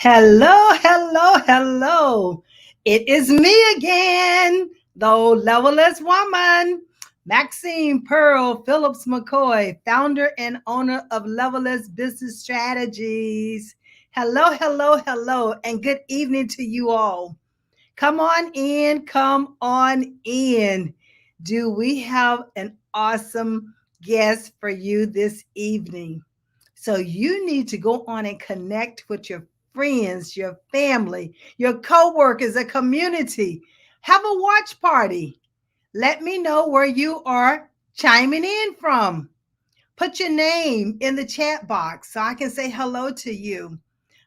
Hello, hello, hello. It is me again, the level-less woman, Maxine Phillips McKoy, founder and owner of Level-less Business Strategies. Hello, hello, hello, and good evening to you all. Come on in, come on in. Do we have an awesome guest for you this evening? So you need to go on and connect with your friends, your family, your coworkers, a community. Have a watch party. Let me know where you are chiming in from. Put your name in the chat box so I can say hello to you.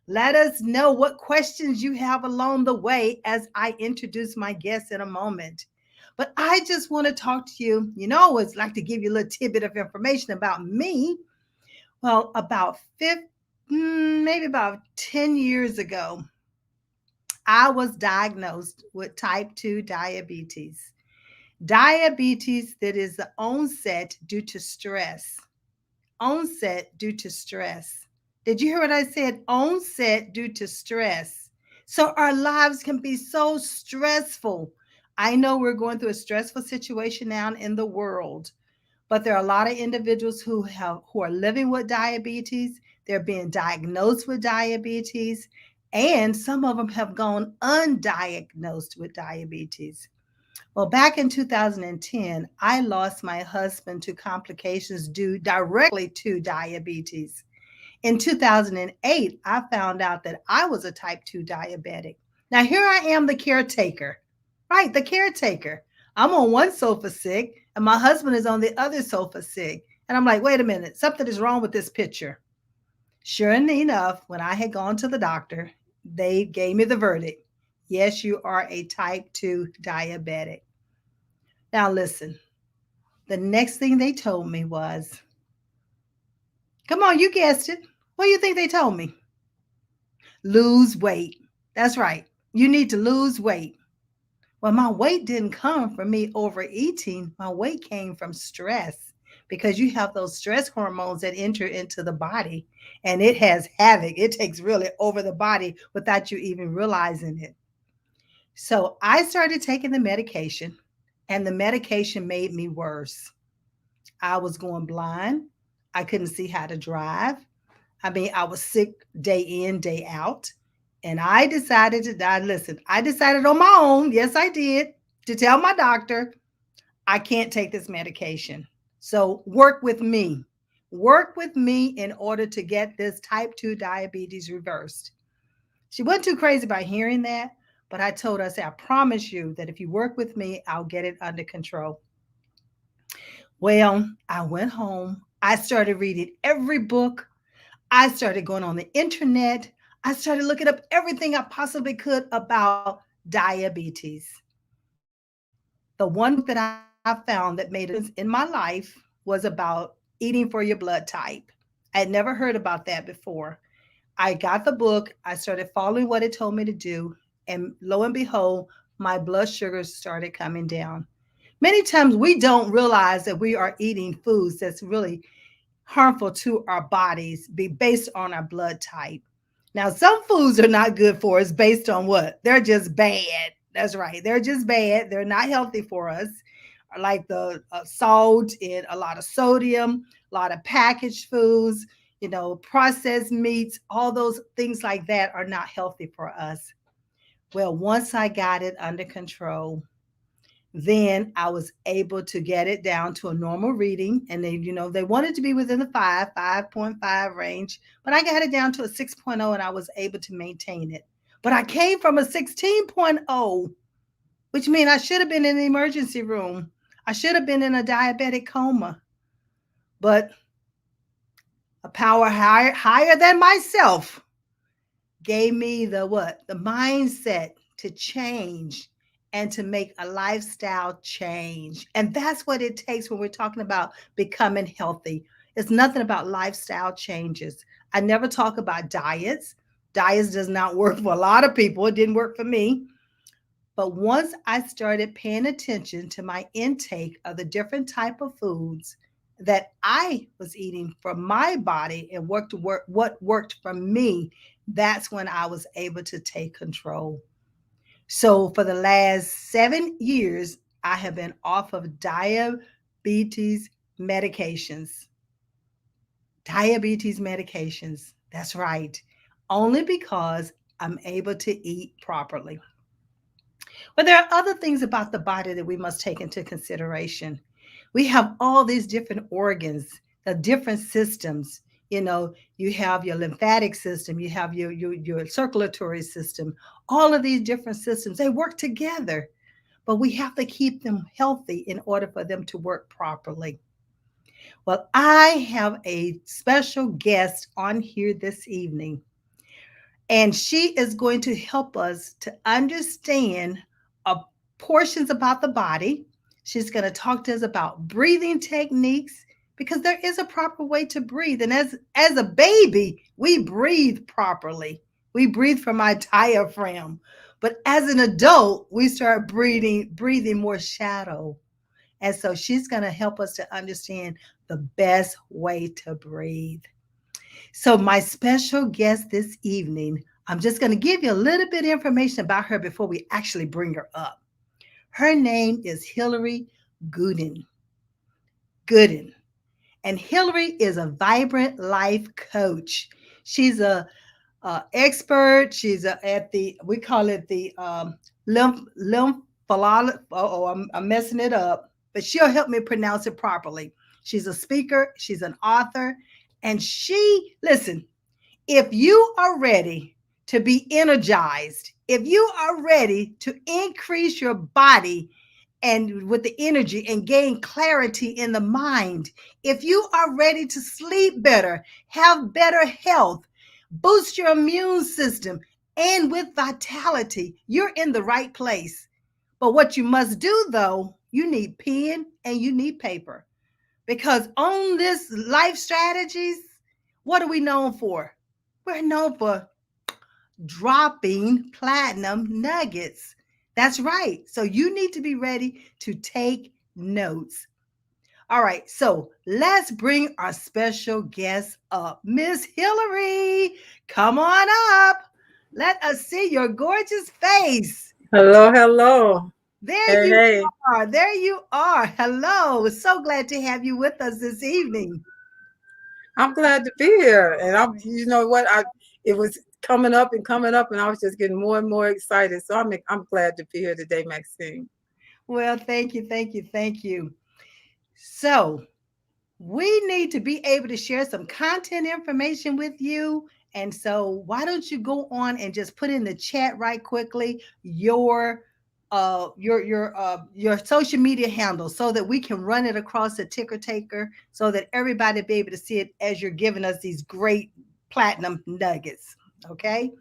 Let us know what questions you have along the way as I introduce my guests in a moment. But I just want to talk to you. I always like to give you a little tidbit of information about me. Well, maybe about 10 years ago, I was diagnosed with type 2 diabetes. Diabetes that is the onset due to stress. Onset due to stress. Did you hear what I said? Onset due to stress. So our lives can be so stressful. I know we're going through a stressful situation now in the world, but there are a lot of individuals who are living with diabetes. They're being diagnosed with diabetes, and some of them have gone undiagnosed with diabetes. Well, back in 2010, I lost my husband to complications due directly to diabetes. In 2008, I found out that I was a type 2 diabetic. Now, here I am, the caretaker, right? The caretaker. I'm on one sofa sick, and my husband is on the other sofa sick. And I'm like, wait a minute, something is wrong with this picture. Sure enough, when I had gone to the doctor, they gave me the verdict. Yes, you are a type 2 diabetic. Now, listen, the next thing they told me was, come on, you guessed it. What do you think they told me? Lose weight. That's right. You need to lose weight. Well, my weight didn't come from me overeating. My weight came from stress because you have those stress hormones that enter into the body and it has havoc. It takes really over the body without you even realizing it. So I started taking the medication, and the medication made me worse. I was going blind. I couldn't see how to drive. I mean, I was sick day in, day out. And I decided to die. Listen, I decided on my own, yes, I did, to tell my doctor, I can't take this medication. So work with me. Work with me in order to get this type 2 diabetes reversed. She wasn't too crazy about hearing that, but I told her, I said, I promise you that if you work with me, I'll get it under control. Well, I went home. I started reading every book. I started going on the internet. I started looking up everything I possibly could about diabetes. The one book that I found that made a difference in my life was about eating for your blood type. I had never heard about that before. I got the book, I started following what it told me to do, and lo and behold, my blood sugars started coming down. Many times we don't realize that we are eating foods that's really harmful to our bodies be based on our blood type. Now, some foods are not good for us based on what? They're just bad. That's right. They're just bad. They're not healthy for us. Like the salt and a lot of sodium, a lot of packaged foods, processed meats, all those things like that are not healthy for us. Well, once I got it under control, then I was able to get it down to a normal reading. And they wanted to be within the 5.5 range, but I got it down to a 6.0 and I was able to maintain it. But I came from a 16.0, which means I should have been in the emergency room. I should have been in a diabetic coma. But a power higher than myself gave me the what? The mindset to change and to make a lifestyle change. And that's what it takes when we're talking about becoming healthy. It's nothing about lifestyle changes. I never talk about diets. Diets does not work for a lot of people. It didn't work for me. But once I started paying attention to my intake of the different type of foods, that I was eating for my body and what worked for me, that's when I was able to take control. So for the last 7 years, I have been off of diabetes medications. Diabetes medications. That's right. Only because I'm able to eat properly. But there are other things about the body that we must take into consideration. We have all these different organs, the different systems. You have your lymphatic system, you have your circulatory system, all of these different systems, they work together, but we have to keep them healthy in order for them to work properly. Well, I have a special guest on here this evening, and she is going to help us to understand portions about the body. She's going to talk to us about breathing techniques because there is a proper way to breathe. And as a baby, we breathe properly. We breathe from our diaphragm. But as an adult, we start breathing more shallow. And so she's going to help us to understand the best way to breathe. So, my special guest this evening, I'm just going to give you a little bit of information about her before we actually bring her up. Her name is Hillary Gooden. Gooden. And Hillary is a vibrant life coach. She's a expert. She's at the, we call it the I'm messing it up, but she'll help me pronounce it properly. She's a speaker, she's an author, and listen, if you are ready to be energized, if you are ready to increase your body and with the energy and gain clarity in the mind, if you are ready to sleep better, have better health, boost your immune system, and with vitality, you're in the right place. But what you must do though, you need pen and you need paper. Because on this life strategies, what are we known for? We're known for dropping platinum nuggets. That's right. So you need to be ready to take notes. All right. So let's bring our special guest up. Miss Hillary, come on up. Let us see your gorgeous face. Hello, hello. There Hey, you hey. are. There you are. Hello. So glad to have you with us this evening. I'm glad to be here. And you know what? It was coming up, and I was just getting more and more excited. So I'm glad to be here today, Maxine. Well, thank you. Thank you. Thank you. So, we need to be able to share some content information with you. And so, why don't you go on and just put in the chat right quickly your social media handle so that we can run it across the ticker taker so that everybody be able to see it as you're giving us these great platinum nuggets. Okay.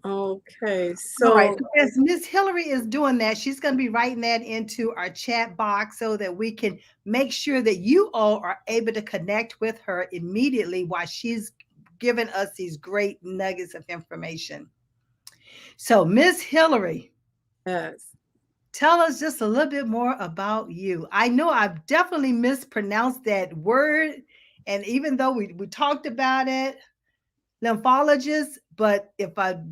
Okay, All right. so So as Miss Hillary is doing that, she's going to be writing that into our chat box so that we can make sure that you all are able to connect with her immediately while she's giving us these great nuggets of information. So, Miss Hillary, yes. tell us just a little bit more about you. I know I've definitely mispronounced that word. And even though we talked about it, lymphologist, but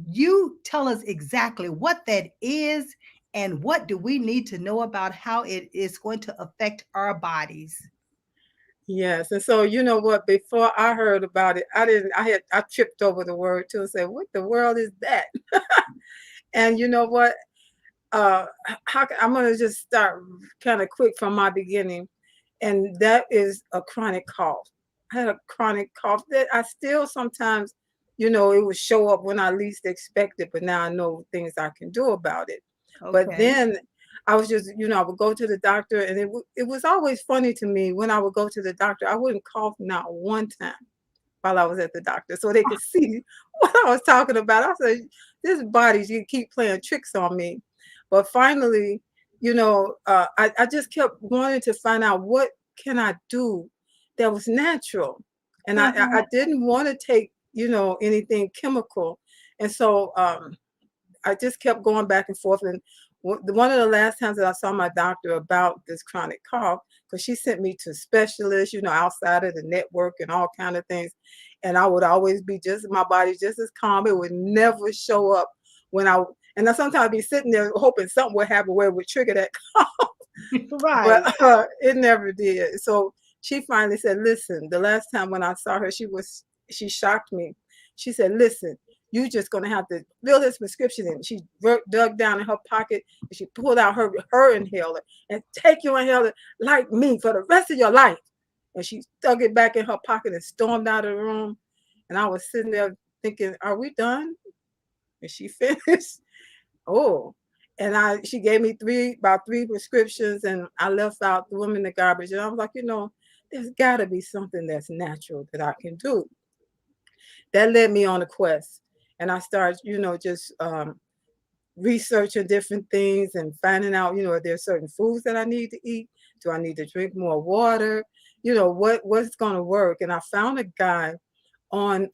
you tell us exactly what that is and what do we need to know about how it is going to affect our bodies. Yes. And so you know what? Before I heard about it, I tripped over the word too and said, what the world is that? And you know what? I'm gonna just start kind of quick from my beginning. And that is a chronic cough. I had a chronic cough that I still sometimes, it would show up when I least expect it, but now I know things I can do about it. But Okay. then I was just, I would go to the doctor, and it was always funny to me when I would go to the doctor, I wouldn't cough not one time while I was at the doctor so they could see what I was talking about. I said, this body, you keep playing tricks on me. But finally, I just kept wanting to find out what can I do that was natural. And I didn't want to take, anything chemical. And so I just kept going back and forth. And one of the last times that I saw my doctor about this chronic cough, because she sent me to specialists, outside of the network and all kind of things, and I would always be just my body just as calm. It would never show up when and I sometimes be sitting there hoping something would happen where it would trigger that cough, but Right. it never did. So she finally said, "Listen, the last time when I saw her, she shocked me. She said, 'Listen, you just gonna have to fill this prescription in.' She dug down in her pocket and she pulled out her inhaler and take your inhaler like me for the rest of your life." And she dug it back in her pocket and stormed out of the room. And I was sitting there thinking, "Are we done?" And she finished. Oh, and she gave me about three prescriptions, and I left out the woman in the garbage. And I was like, there's got to be something that's natural that I can do. That led me on a quest, and I started, just researching different things and finding out, are there certain foods that I need to eat? Do I need to drink more water? What's going to work? And I found a guy on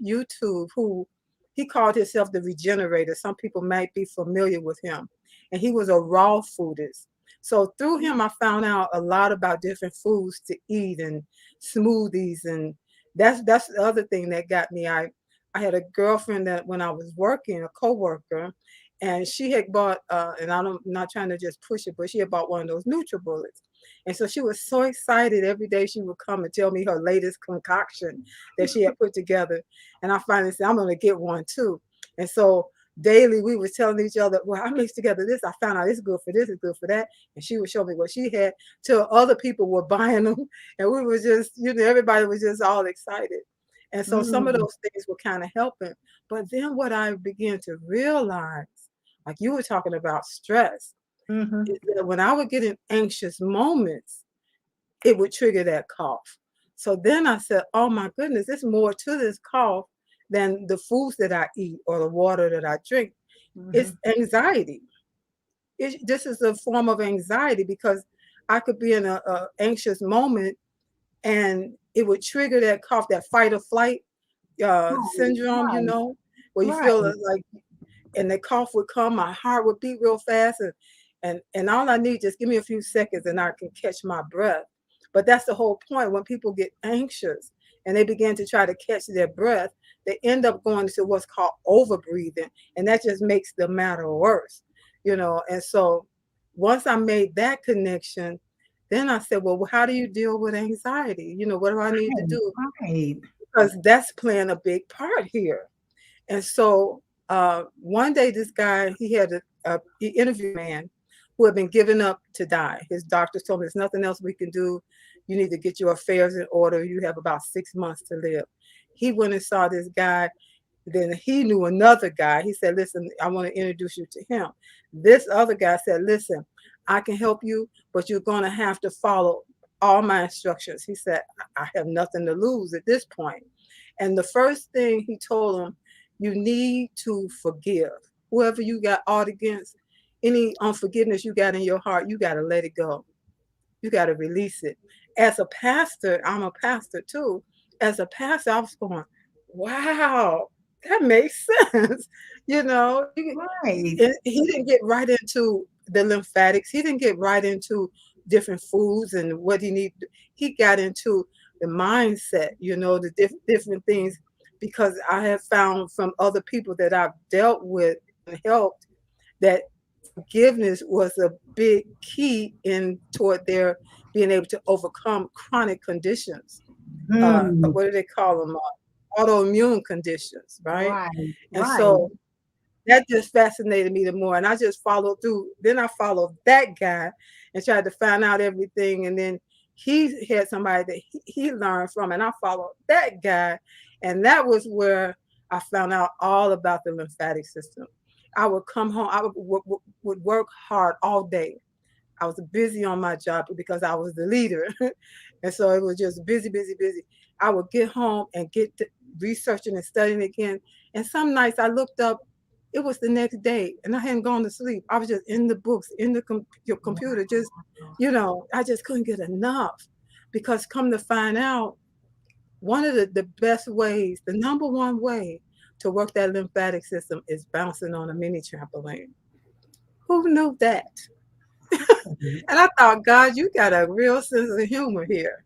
YouTube who he called himself the Regenerator. Some people might be familiar with him. And he was a raw foodist. So through him, I found out a lot about different foods to eat and smoothies. And that's the other thing that got me. I had a girlfriend that when I was working, a coworker, and she had bought, and I'm not trying to just push it, but she had bought one of those NutriBullets. And so she was so excited every day she would come and tell me her latest concoction that she had put together. And I finally said, I'm going to get one too. And so daily we were telling each other, well, I mixed together this. I found out it's good for this, it's good for that. And she would show me what she had till other people were buying them. And we were just, everybody was just all excited. And so some of Mm. those things were kind of helping. But then what I began to realize, like you were talking about stress, Mm-hmm. is that when I would get in anxious moments, it would trigger that cough. So then I said, oh my goodness, there's more to this cough than the foods that I eat or the water that I drink. Mm-hmm. It's anxiety. This is a form of anxiety because I could be in a anxious moment and it would trigger that cough, that fight or flight Right. syndrome, Right. where you feel Right. like, and the cough would come, my heart would beat real fast, and all I need, just give me a few seconds and I can catch my breath. But that's the whole point. When people get anxious and they begin to try to catch their breath, they end up going to what's called overbreathing, and that just makes the matter worse. And so once I made that connection, then I said, well, how do you deal with anxiety? What do I need to Right. do? Right. Because that's playing a big part here. And so one day, this guy, he interviewed a man who had been given up to die. His doctors told him there's nothing else we can do. You need to get your affairs in order. You have about 6 months to live. He went and saw this guy. Then he knew another guy. He said, listen, I want to introduce you to him. This other guy said, listen, I can help you, but you're going to have to follow all my instructions. He said, I have nothing to lose at this point. And the first thing he told him, you need to forgive. Whoever you got aught against, any unforgiveness you got in your heart, you got to let it go. You got to release it. As a pastor, I'm a pastor too. As a pastor, I was going, wow, that makes sense. You know, Right. he didn't get right into the lymphatics. He didn't get right into different foods and what he needed. He got into the mindset, the different things, because I have found from other people that I've dealt with and helped that forgiveness was a big key in toward their being able to overcome chronic conditions. Mm. What do they call them? Autoimmune conditions, right? Right. And Right. so that just fascinated me the more. And I just followed through. Then I followed that guy and tried to find out everything. And then he had somebody that he learned from, and I followed that guy. And that was where I found out all about the lymphatic system. I would come home, would work hard all day. I was busy on my job because I was the leader. And so it was just busy, busy, busy. I would get home and get to researching and studying again. And some nights I looked up, it was the next day and I hadn't gone to sleep. I was just in the books, in the your computer, just, I just couldn't get enough. Because come to find out, one of the best ways, the number one way to work that lymphatic system is bouncing on a mini trampoline. Who knew that? Mhm. And I thought, God, you got a real sense of humor here,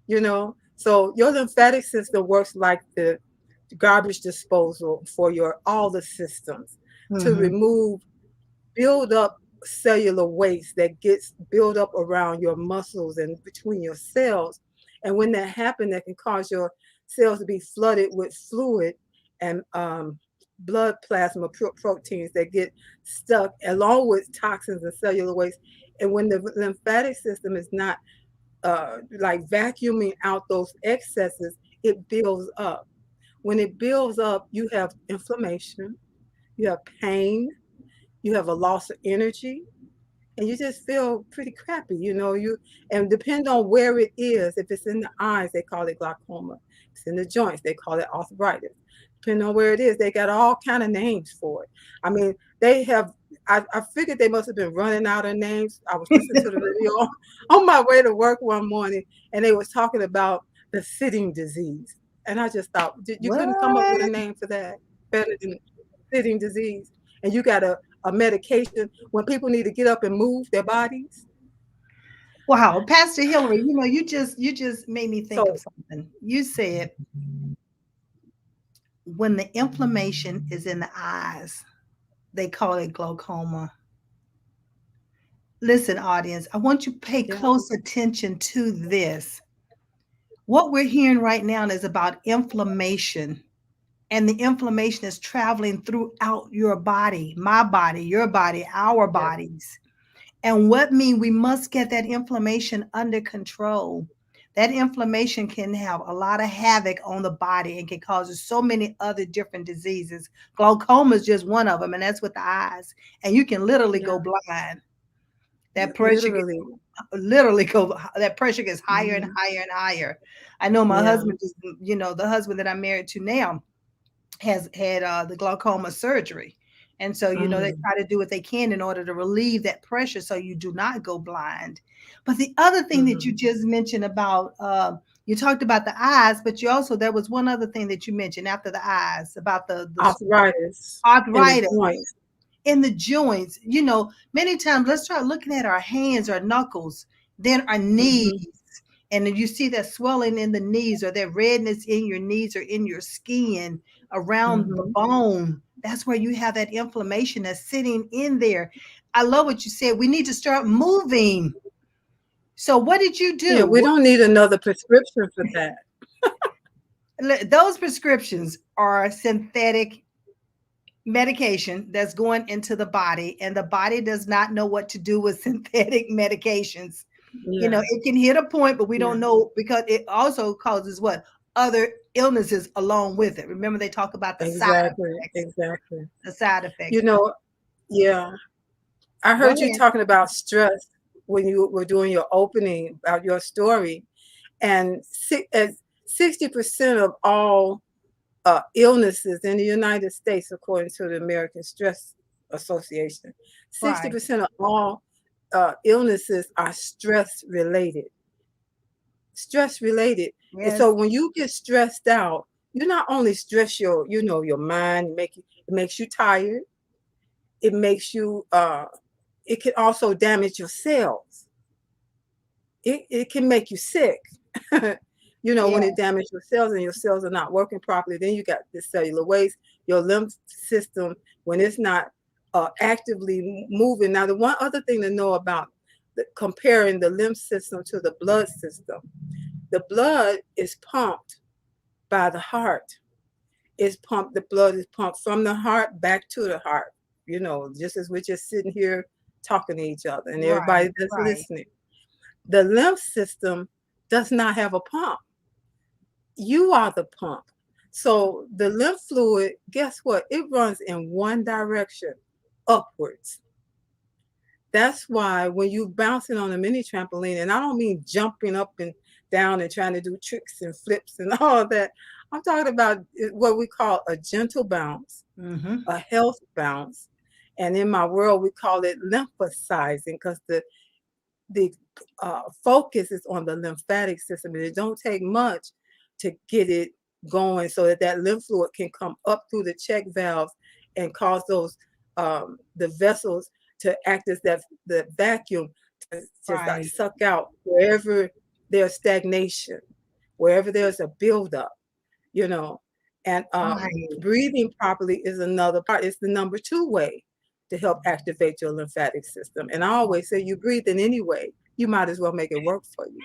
you know? So your lymphatic system works like the garbage disposal for your all the systems to Mhm. remove build up cellular waste that gets built up around your muscles and between your cells. And when that happens, that can cause your cells to be flooded with fluid and blood plasma proteins that get stuck along with toxins and cellular waste. And when the lymphatic system is not like vacuuming out those excesses, it builds up. When it builds up, you have inflammation, you have pain, you have a loss of energy, and you just feel pretty crappy, you and depend on where it is. If it's in the eyes, they call it glaucoma. If it's in the joints, they call it arthritis. Depending on where it is, they got all kind of names for it. I mean, they have I figured they must have been running out of names. I was listening to the radio on my way to work one morning, and they was talking about the sitting disease. And I just thought, you couldn't come up with a What? name for that better than sitting disease. And you got a medication when people need to get up and move their bodies. Wow, Pastor Hillary, you just made me think of So something. You said when the inflammation is in the eyes, they call it glaucoma. Listen, audience, I want you to pay yeah, close attention to this. What we're hearing right now is about inflammation, and the inflammation is traveling throughout your body, my body, your body, our yeah, bodies. And what mean we must get that inflammation under control. That inflammation can have a lot of havoc on the body and can cause so many other different diseases. Glaucoma is just one of them, and that's with the eyes. And you can literally yeah, go blind. That pressure gets literally. literally go that pressure gets higher and Hmm. higher and higher. I know my Yeah. husband just, the husband that I'm married to now has had the glaucoma surgery. And so, they Mm-hmm. try to do what they can in order to relieve that pressure so you do not go blind. But the other thing that you Mm-hmm. just mentioned about, you talked about the eyes, but you also, there was one other thing that you mentioned after the eyes about the Arthritis in the arthritis joints. in the joints. Many times, let's start looking at our hands, our knuckles, then our knees. Mm-hmm. And then you see that swelling in the knees or that redness in your knees or in your skin around the Mm-hmm. bone. That's where you have that inflammation that's sitting in there. I love what you said. We need to start moving. So, what did you Yeah, we do? don't need another prescription for that. Those prescriptions are synthetic medication that's going into the body, and the body does not know what to do with synthetic medications. Yeah, It can hit a point, but we yeah, don't know because it also causes what other illnesses along with it. Remember, they talk about the side exactly, effects. exactly. The side effects. You know, yeah. I Go heard you ahead. talking about stress when you were doing your opening about your story, and 60% of all illnesses in the United States, according to the American Stress Association, Right. 60% of all illnesses are stress related. Stress related. And Yes. so when you get stressed out, you not only stress your mind, it makes you tired. It makes you it can also damage your cells. It can make you sick. When Yeah. it damages your cells and your cells are not working properly, then you got the cellular waste, your lymph system, when it's not actively moving. Now, the one other thing to know about comparing the lymph system to the blood system, the blood is pumped by the heart. The blood is pumped from the heart back to the heart, just as we're just sitting here talking to each other and Right. everybody that's Right. listening. The lymph system does not have a pump. You are the pump. So the lymph fluid, guess what? It runs in one direction, upwards. That's why when you bouncing on a mini trampoline, and I don't mean jumping up and down and trying to do tricks and flips and all of that. I'm talking about what we call a gentle bounce, Mm-hmm. a health bounce. And in my world, we call it lymphosizing because the focus is on the lymphatic system, and it don't take much to get it going so that lymph fluid can come up through the check valves and cause those the vessels to act as that the vacuum to just like Right. suck out wherever there's stagnation, wherever there's a buildup, you know. And Right. breathing properly is another part. It's the number two way to help activate your lymphatic system. And I always say, you breathe in any way, you might as well make it work for you.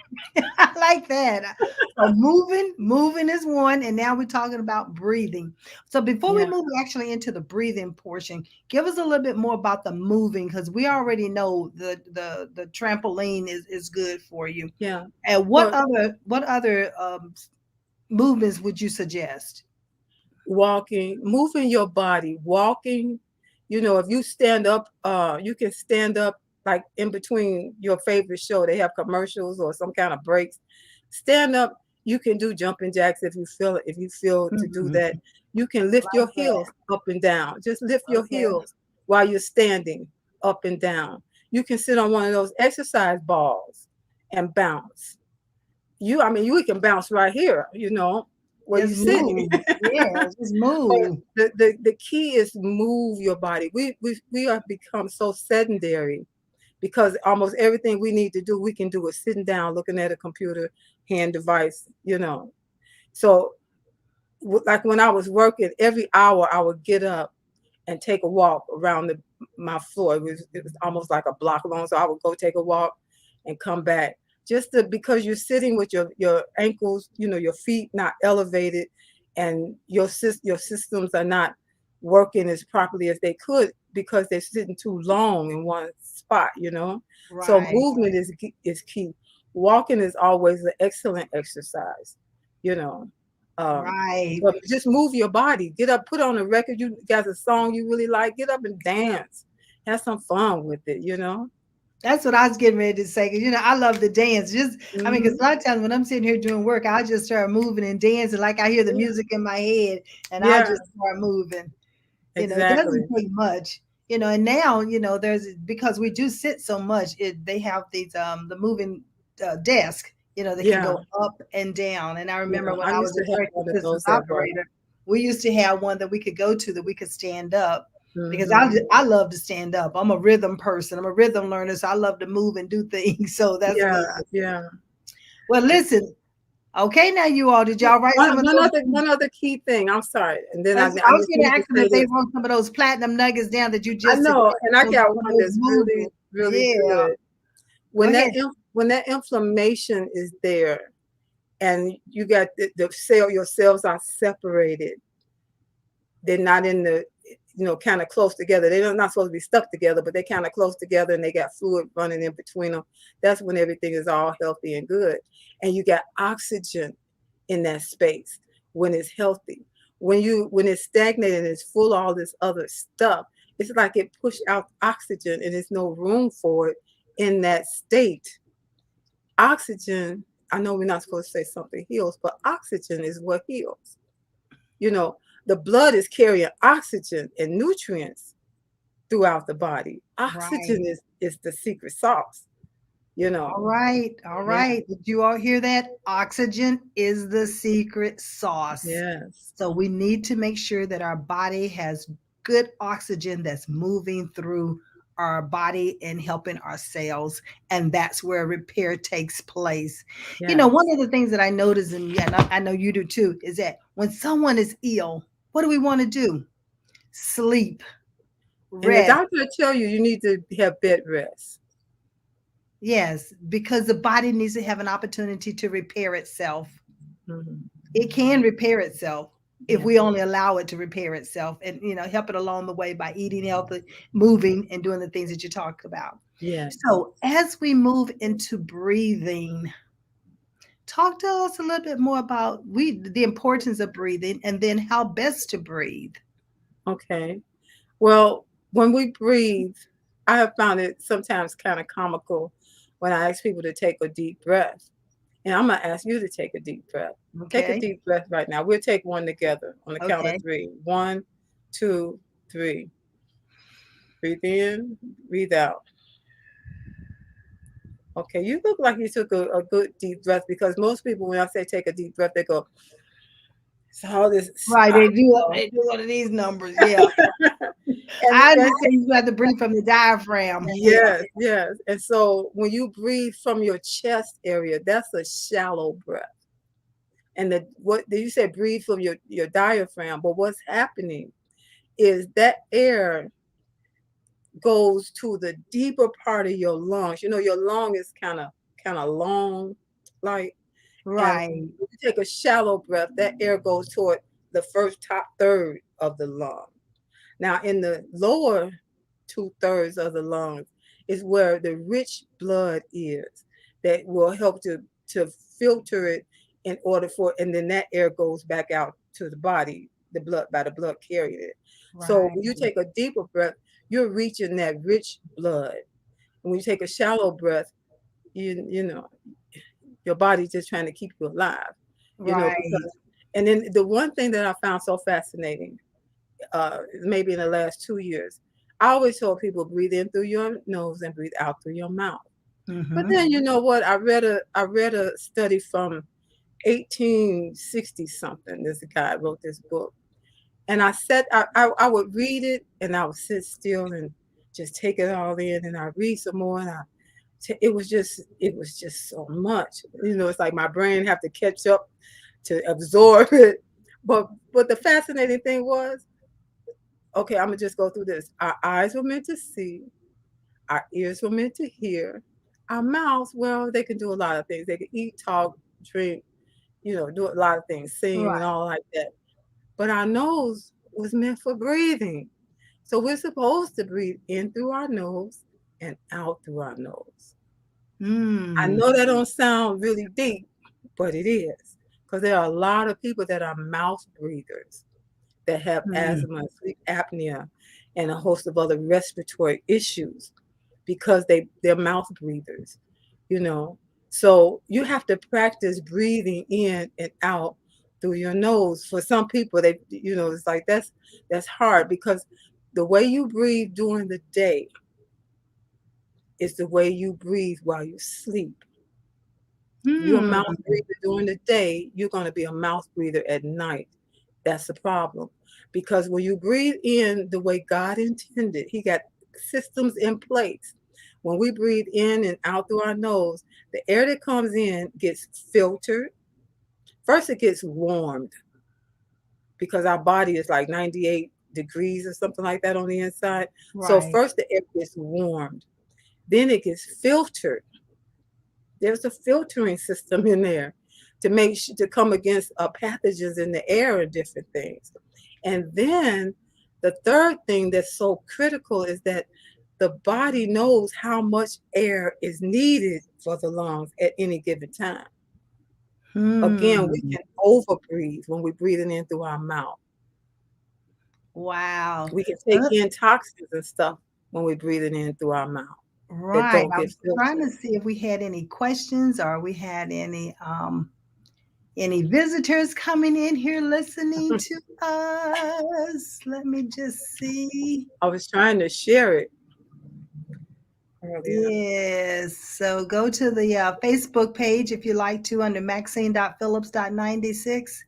I like that. So moving is one, and now we're talking about breathing. So before we Yeah, move actually into the breathing portion, give us a little bit more about the moving because we already know the trampoline is good for you. yeah. And Well, what other movements would you suggest? walking, moving your body, walking, if you stand up, you can stand up like in between your favorite show. They have commercials or some kind of breaks. Stand up. You can do jumping jacks if you feel it, if you feel to do Mhm. that. You can lift Like your heels that. up and down. Just lift your Okay. heels while you're standing up and down. You can sit on one of those exercise balls and bounce. I mean, you can bounce right here, where you're Just sitting. move. Yeah, just But move. the key is move your body. We have become so sedentary because almost everything we need to do, we can do it sitting down, looking at a computer, hand device. So like when I was working, every hour I would get up and take a walk around my floor. It was almost like a block long. So I would go take a walk and come back. Because you're sitting with your ankles, your feet not elevated, and your systems are not working as properly as they could because they're sitting too long in one spot. So Right. movement is key. Walking is always an excellent exercise, you know. Um, Right. but just move your body. Get up, put on a record. You got a song you really like. Get up and dance. Have some fun with it. That's what I was getting ready to say. 'Cause, I love to dance. I mean, because Hmm. a lot of times when I'm sitting here doing work, I just start moving and dancing. Like I hear the Yeah. music in my head, and I Yeah, just start moving. It doesn't exactly. take much. And now, there's because we do sit so much. They have these the moving desk. That can Yeah. go up and down. And I remember Yeah. when I I used was to a have director one of systems those at work. operator, we used to have one that we could go to that we could stand up because Hmm. I love to stand up. I'm a rhythm person. I'm a rhythm learner, so I love to move and do things. So that's Yeah. good. Yeah. Well, listen. Okay, now you all, did y'all write some One, of one those? other one other key thing. I'm sorry, and then I I was just going need to to ask them say if they this. wrote some of those platinum nuggets down that you I just know, and I suggested. got Some of one those that's really, movements. really Yeah. good. Go When ahead. when that inflammation is there, and you got your cells are separated. They're not in the, kind of close together. They're not supposed to be stuck together, but they're kind of close together and they got fluid running in between them. That's when everything is all healthy and good. And you got oxygen in that space when it's healthy. When it's stagnated and it's full of all this other stuff, it's like it pushed out oxygen and there's no room for it in that state. Oxygen, I know we're not supposed to say something heals, but oxygen is what heals. You know, the blood is carrying oxygen and nutrients throughout the body. Right. Oxygen is the secret sauce, you know. All right. All Yeah. right. Did you all hear that? Oxygen is the secret sauce. Yes. So we need to make sure that our body has good oxygen that's moving through our body and helping our cells. And that's where repair takes place. One Yes. of the things that I notice, and yeah, and I know you do too, is that when someone is ill, what do we want to do? Sleep, And the rest. doctor will tell you you need to have bed rest. Yes, because the body needs to have an opportunity to repair itself. Mhm. It can repair itself if Yeah. we only allow it to repair itself and help it along the way by eating healthy, moving, and doing the things that you talk about. Yes. So as we move into breathing, talk to us a little bit more about the importance of breathing and then how best to breathe. Okay. Well, when we breathe, I have found it sometimes kind of comical when I ask people to take a deep breath. And I'm going to ask you to take a deep breath. Take a Okay. deep breath right now. We'll take one together on the count of Okay. three. One, two, three. Breathe in, breathe out. Okay, you look like you took a good deep breath because most people, when I say take a deep breath, they go, So all this, Right, I, they do one of these numbers. Yeah. I and understand you have to breathe from the diaphragm. Yeah. yes, yes. And so when you breathe from your chest area, that's a shallow breath. And the what did you say? Breathe from your diaphragm. But what's happening is that air goes to the deeper part of your lungs. You know, your lung is kind of long, like, and Right. when you take a shallow breath, that air goes toward the first top third of the lung. Now, in the lower two-thirds of the lungs is where the rich blood is that will help to filter it in order for, and then that air goes back out to the body, the blood by the blood carrying it. So Right. when you take a deeper breath, you're reaching that rich blood. And when you take a shallow breath, you know your body's just trying to keep you alive, Right. because, and then the one thing that I found so fascinating, maybe in the last 2 years, I always told people breathe in through your nose and breathe out through your mouth. But Mm-hmm. then you know what? I read a study from 1860 something. This guy wrote this book, and I would read it, and I would sit still and just take it all in, and I read some more, and it was just so much. It's like my brain have to catch up to absorb it. But the fascinating thing was, okay, I'm gonna just go through this. Our eyes were meant to see, our ears were meant to hear, our mouths, well, they can do a lot of things. They can eat, talk, drink, do a lot of things, sing and Right. all like that. But our nose was meant for breathing. So we're supposed to breathe in through our nose and out through our nose. I Mm. know that don't sound really deep, but it is. Because there are a lot of people that are mouth breathers that have Mm. asthma, sleep apnea, and a host of other respiratory issues because they're mouth breathers, you know. So you have to practice breathing in and out through your nose. For some people, it's like that's hard because the way you breathe during the day is the way you breathe while you sleep. You're a Mm. mouth breather during the day, you're going to be a mouth breather at night. That's the problem. Because when you breathe in the way God intended, He got systems in place. When we breathe in and out through our nose, the air that comes in gets filtered. First, it gets warmed because our body is like 98 degrees or something like that on the inside. So, Right. first, the air gets warmed, then it gets filtered. There's a filtering system in there to to come against pathogens in the air and different things. And then the third thing that's so critical is that the body knows how much air is needed for the lungs at any given time. Again, we Hmm. can overbreathe when we're breathing in through our mouth. Wow. We can take in toxins and stuff when we're breathing in through our mouth that Right. don't I get was trying to filtered. see if we had any questions or we had any visitors coming in here listening to us. Let me just see. I was trying to share it earlier. Yes. So go to the Facebook page if you like to under Maxine.Phillips.96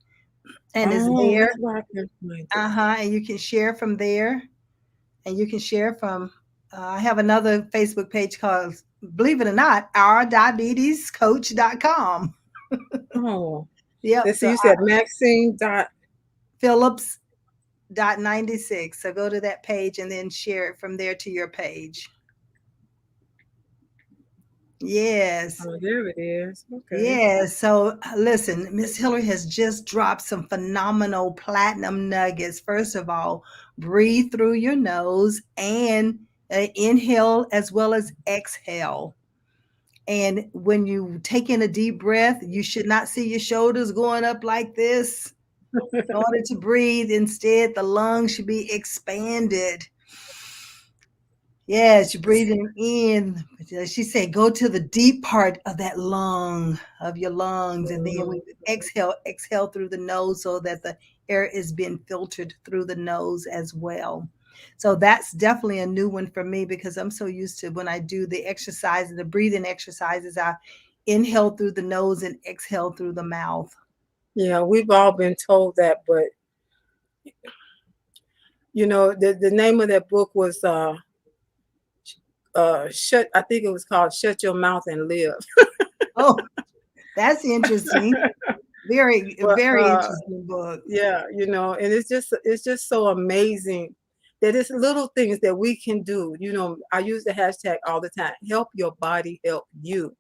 and it's Oh, there. that's why I can find it. Uh-huh. And you can share from there. And you can share from, I have another Facebook page called, believe it or not, ourdiabetescoach.com. Oh, Yep. let's see. So You said Maxine dot. Phillips.96. So go to that page and then share it from there to your page. Yes. Oh, there it is. Okay. Yes. So listen, Miss Hillary has just dropped some phenomenal platinum nuggets. First of all, breathe through your nose and inhale as well as exhale. And when you take in a deep breath, you should not see your shoulders going up like this. In order to breathe, instead, the lungs should be expanded. Yes, you're breathing in. She said, go to the deep part of that lung, of your lungs. And then when you exhale, exhale through the nose so that the air is being filtered through the nose as well. So that's definitely a new one for me because I'm so used to when I do the exercise and the breathing exercises, I inhale through the nose and exhale through the mouth. Yeah, we've all been told that, but the name of that book was shut. I think it was called "Shut Your Mouth and Live." Oh, that's interesting. Very, But very interesting book. yeah, and it's just so amazing that it's little things that we can do. I use the hashtag all the time. Help your body help you.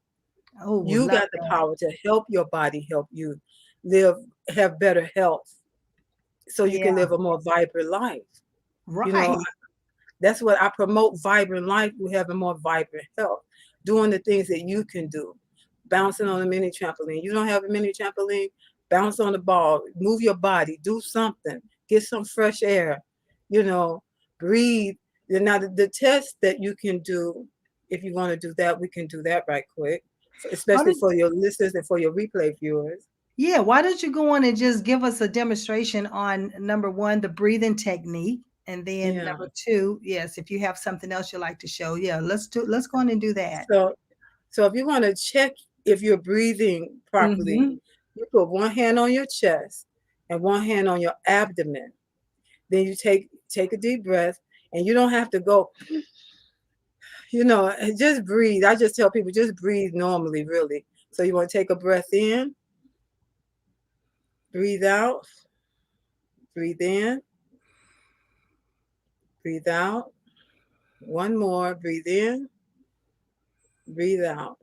Oh, You love got the that. power to help your body help you live, have better health, so you can Yeah, live a more vibrant life. You know, right. that's what I promote: vibrant life. We have a more vibrant health, doing the things that you can do, bouncing on a mini trampoline. You don't have a mini trampoline, bounce on the ball, move your body, do something, get some fresh air, you know, breathe. Now, the test that you can do, if you want to do that, we can do that right quick, Why especially don't, for your listeners and for your replay viewers. yeah, why don't you go on and just give us a demonstration on number one, the breathing technique, and then Yeah. number two, yes, if you have something else you'd like to show, yeah, let's go on and do that. So, so if you want to check if you're breathing properly, Mm-hmm. you put one hand on your chest and one hand on your abdomen. Then you take a deep breath, and you don't have to go, just breathe. I just tell people just breathe normally, really. So you want to take a breath in, breathe out, breathe in, breathe out. One more, breathe in, breathe out.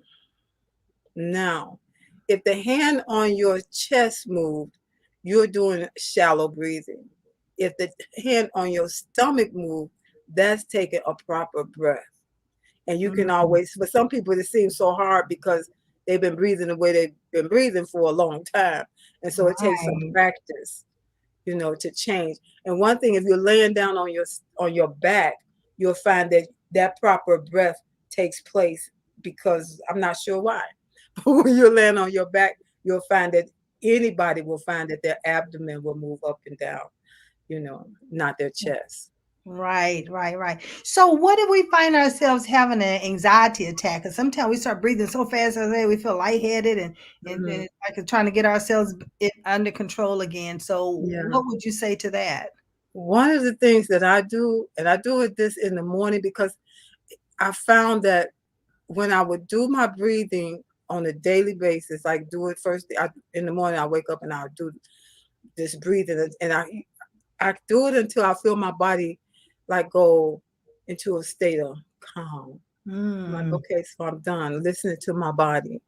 Now, if the hand on your chest moved, you're doing shallow breathing. If the hand on your stomach moved, that's taking a proper breath. And you can Mm, always, for some people, it seems so hard because they've been breathing the way they've been breathing for a long time. And so it takes some right. practice, to change. And one thing, if you're laying down on your back, you'll find that that proper breath takes place, because I'm not sure why. But when you're laying on your back, you'll find that anybody will find that their abdomen will move up and down, not their chest. Right, right, right. So, what if we find ourselves having an anxiety attack? Because sometimes we start breathing so fast, as I say, we feel lightheaded, and Hmm. it's like trying to get ourselves under control again. So, Yeah. what would you say to that? One of the things that I do, and I do it this in the morning, because I found that when I would do my breathing on a daily basis, like do it first in the morning, I wake up and I'll do this breathing, and I do it until I feel my body like go into a state of calm. I'm like, Mm, okay, so I'm done listening to my body.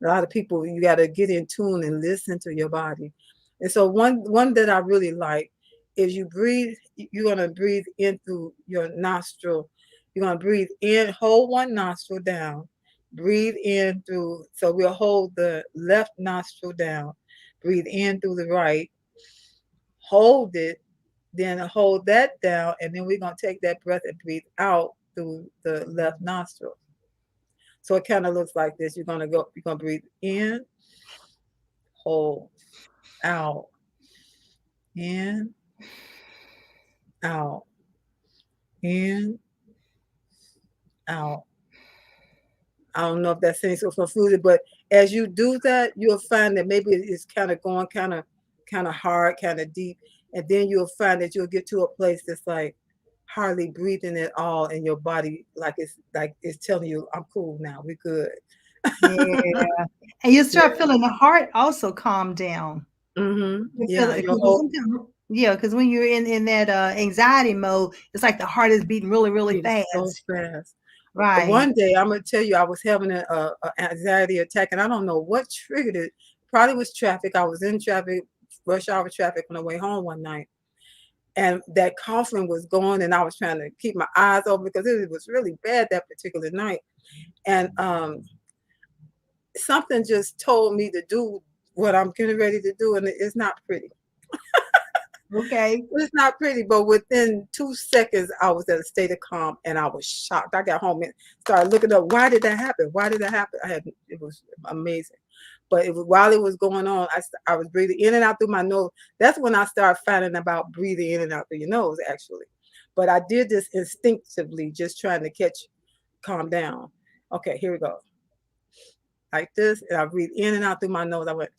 A lot of people, you got to get in tune and listen to your body. And so one that I really like is you breathe. You're gonna breathe in through your nostril. You're gonna breathe in, hold one nostril down, breathe in through. So we'll hold the left nostril down, breathe in through the right, hold it, then hold that down, and then we're gonna take that breath and breathe out through the left nostril. So it kind of looks like this. You're gonna breathe in, hold, out, in, out, in, out. I don't know if that seems so confusing, but as you do that, you'll find that maybe it's kind of going kind of hard, kind of deep, and then you'll find that you'll get to a place that's like hardly breathing at all, in your body, like it's telling you, "I'm cool now. We're good." yeah, and you start Yeah. feeling the heart also calm down. You feel Yeah. it Your because whole sometimes, yeah, because when you're in that anxiety mode, it's like the heart is beating really, really beating so fast. fast. Right. One day, I'm gonna tell you, I was having a anxiety attack, and I don't know what triggered it. Probably was traffic. I was in traffic, rush hour traffic, on the way home one night, and that coughing was going, and I was trying to keep my eyes open because it was really bad that particular night. And something just told me to do what I'm getting ready to do, and it's not pretty. Okay. It's not pretty, but within 2 seconds, I was at a state of calm, and I was shocked. I got home and started looking up. Why did that happen? Why did that happen? It was amazing. But while it was going on, I was breathing in and out through my nose. That's when I started finding about breathing in and out through your nose, actually. But I did this instinctively, just trying to calm down. Okay, here we go. Like this, and I breathe in and out through my nose. I went,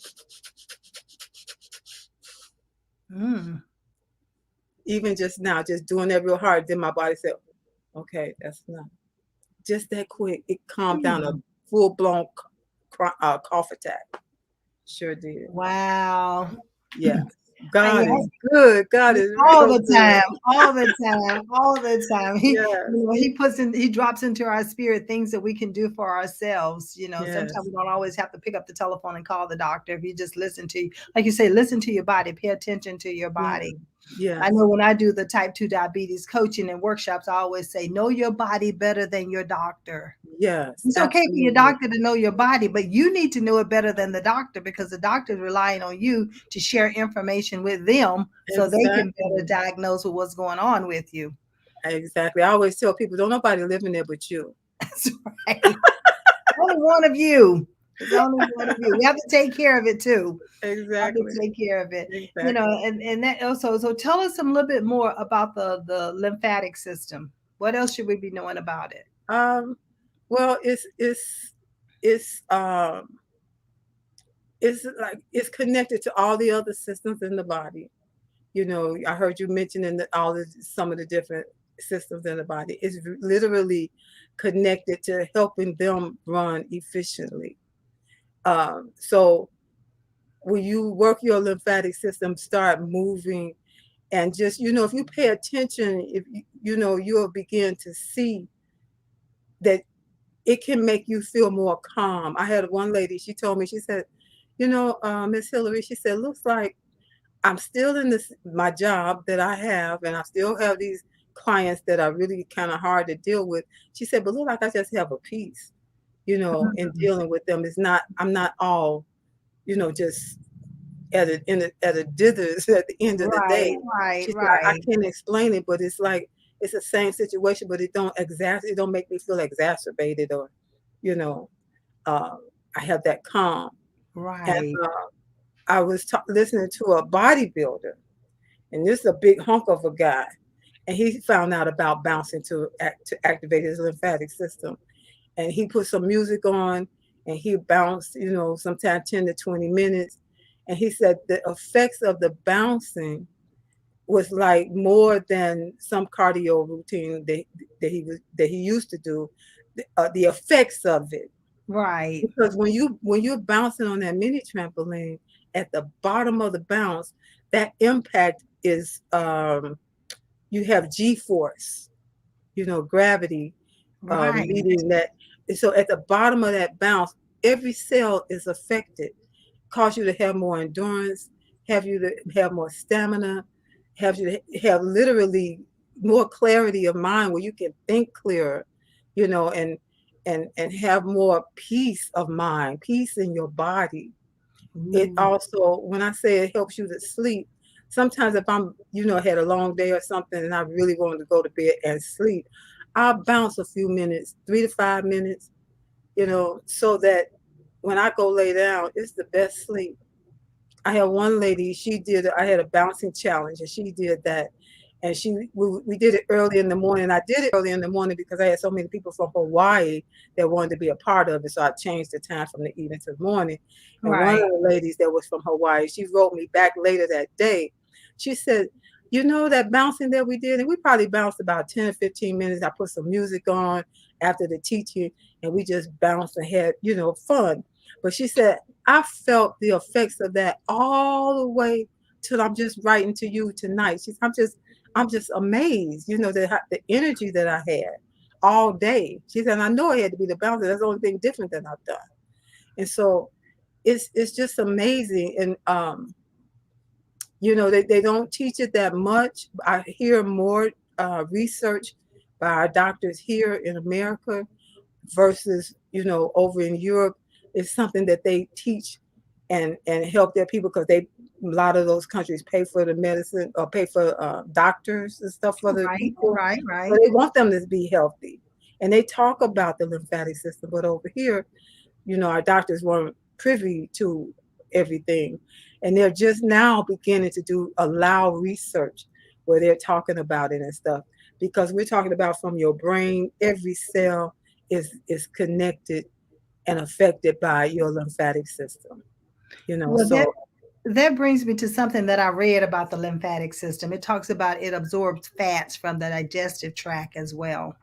Mm. Even just now, just doing that real hard, then my body said, okay, that's enough. Just that quick, it calmed down a Mm. full blown cough attack. Sure did. Wow. Yeah. I, God is good. God is all real the good. time, all the time, all the time. Yes. He drops into our spirit things that we can do for ourselves. Sometimes Yes. we don't always have to pick up the telephone and call the doctor. If you just listen to, like you say, listen to your body, pay attention to your Yeah. body. I Yes. know when I do the type 2 diabetes coaching and workshops, I always say, know your body better than your doctor. Yes. It's okay for your Absolutely. doctor to know your body, but you need to know it better than the doctor because the doctor is relying on you to share information with them so they can better Exactly. diagnose with what's going on with you. Exactly. I always tell people, don't nobody live in there but you. That's right. Only one of you. It's only one of you. We have to take care of it too. Have to Exactly. take care of it. Exactly. And that also. So tell us a little bit more about the lymphatic system. What else should we be knowing about it? Um, well, it's it's like it's connected to all the other systems in the body. I heard you mentioning that some of the different systems in the body. It's literally connected to helping them run efficiently. So when you work your lymphatic system, start moving, and just if you pay attention, if you'll begin to see that it can make you feel more calm. I had one lady, she told me, she said, Miss Hillary, she said, looks like I'm still in my job that I have, and I still have these clients that are really kind of hard to deal with. She said, but look like I just have a peace, in Mhm. dealing with them. I'm not all, just at a dithers at the end of the Right, day. right, She said, I right, can't explain it, but it's like it's the same situation, but it don't make me feel exacerbated, or, you know, uh, I have that calm. And right, I was listening to a bodybuilder, and this is a big hunk of a guy, and he found out about bouncing to activate his lymphatic system, and he put some music on, and he bounced, sometimes 10 to 20 minutes, and he said the effects of the bouncing was like more than some cardio routine that he used to do. The effects of it, right, because when you're bouncing on that mini trampoline, at the bottom of the bounce, that impact is, you have G force, gravity, right. meeting that. So at the bottom of that bounce, every cell is affected, cause you to have more endurance, have you to have more stamina, have you to have literally more clarity of mind where you can think clearer, and have more peace of mind, peace in your body. It Ooh, also, when I say it helps you to sleep, sometimes if I'm, had a long day or something and I really wanted to go to bed and sleep, I'll bounce a few minutes, 3 to 5 minutes, so that when I go lay down, it's the best sleep. I had one lady, I had a bouncing challenge, and she did that. And we did it early in the morning. I did it early in the morning because I had so many people from Hawaii that wanted to be a part of it. So I changed the time from the evening to the morning. And one of right. the ladies that was from Hawaii, she wrote me back later that day. She said, that bouncing that we did, and we probably bounced about 10 or 15 minutes. I put some music on after the teaching, and we just bounced and had, fun. But she said, I felt the effects of that all the way till I'm just writing to you tonight. I'm just amazed, the energy that I had all day. She said, I know it had to be the bouncer. That's the only thing different that I've done. And so it's just amazing. And they don't teach it that much. I hear more research by our doctors here in America versus over in Europe. Is something that they teach and help their people, because a lot of those countries pay for the medicine, or pay for doctors and stuff for the Right, people, right, so right. they want them to be healthy, and they talk about the lymphatic system. But over here, our doctors weren't privy to everything, and they're just now beginning to allow research where they're talking about it and stuff, because we're talking about from your brain, every cell is connected and affected by your lymphatic system. Well, that So That brings me to something that I read about the lymphatic system. It talks about it absorbs fats from the digestive tract as well.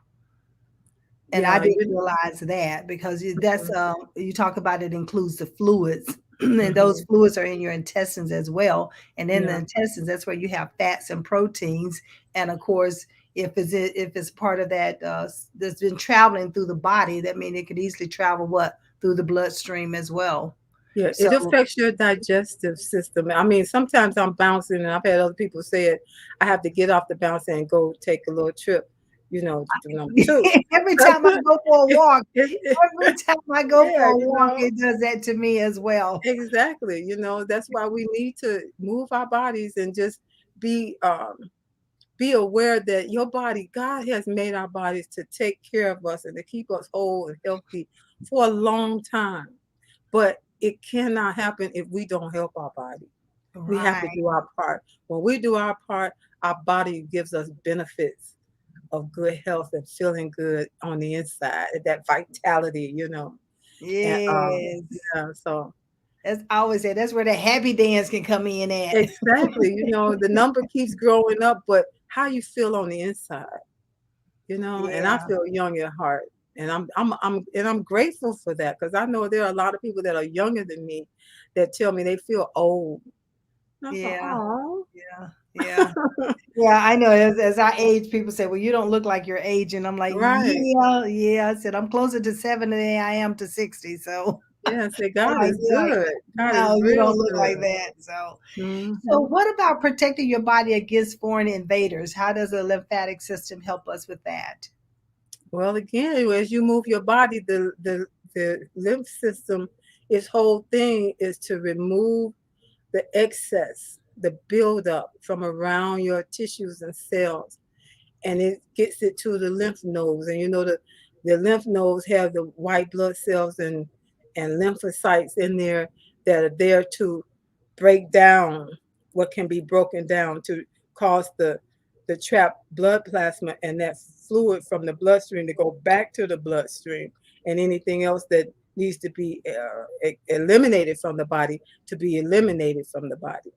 And I Yeah, didn't realize that because that's mhm. you talk about it includes the fluids, and those Mhm. fluids are in your intestines as well. And in the Yeah, intestines, that's where you have fats and proteins. And of course, if it's part of that that's been traveling through the body, that means it could easily travel what through the bloodstream as well. yeah, So it affects your digestive system. I mean, sometimes I'm bouncing, and I've had other people say it. I have to get off the bounce and go take a little trip, to do number two. every time I go for a walk, It- every time I go yeah, for a walk, it does that to me as well. exactly. That's why we need to move our bodies and just be um be aware that your body, God has made our bodies to take care of us and to keep us whole and healthy for a long time. But it cannot happen if we don't help our body. We have to Right. do our part. When we do our part, our body gives us benefits of good health and feeling good on the inside, that vitality. And Yes. yeah, so That's I always say that's where the happy dance can come in at. exactly, the number keeps growing up, but how you feel on the inside, and I Yeah. feel young at heart. And I'm grateful for that because I know there are a lot of people that are younger than me that tell me they feel old. And I thought, Yeah. oh, Yeah. Yeah. Yeah, I know. As I age, people say, "Well, you don't look like your age," and I'm like, right. "Yeah, yeah." I said, "I'm closer to 70 than I am to 60." So Yeah, say I'm God like, is "Yeah, good. God is no, you real don't look like good. that." So Hmm. what about protecting your body against foreign invaders? How does the lymphatic system help us with that? Well, again, as you move your body, the lymph system, its whole thing is to remove the excess, the buildup from around your tissues and cells, and it gets it to the lymph nodes. And the lymph nodes have the white blood cells and lymphocytes in there that are there to break down what can be broken down to cause the trapped blood plasma and that fluid from the bloodstream to go back to the bloodstream, and anything else that needs to be eliminated from the body to be eliminated from the body.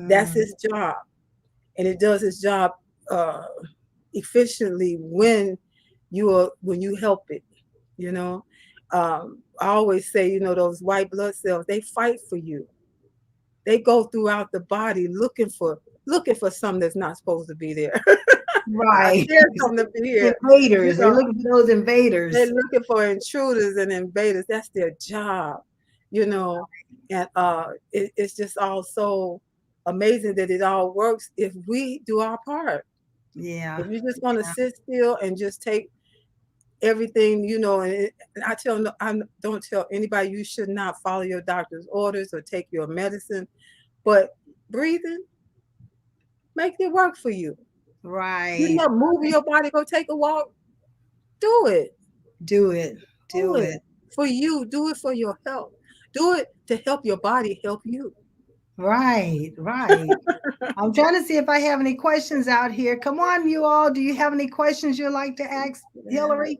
That's Mm, its job, and it does its job uh, efficiently when you help it. You know, I always say, those white blood cells, they fight for you. They go throughout the body looking for something that's not supposed to be there. Not right. there something to be here. You Invaders. They're know, looking for those they're invaders. looking for intruders and invaders. That's their job. You know, and it's just all so amazing that it all works if we do our part. Yeah. If you just want to sit still and just take everything, and I don't tell anybody you should not follow your doctor's orders or take your medicine, but breathing, make it work for you. Right. Move your body, go take a walk, do it, Do it. do Do it it. for you, do it for your health, do it to help your body help you. Right. Right. I'm trying to see if I have any questions out here. Come on, you all. Do you have any questions you'd like to ask Yeah, Hillary?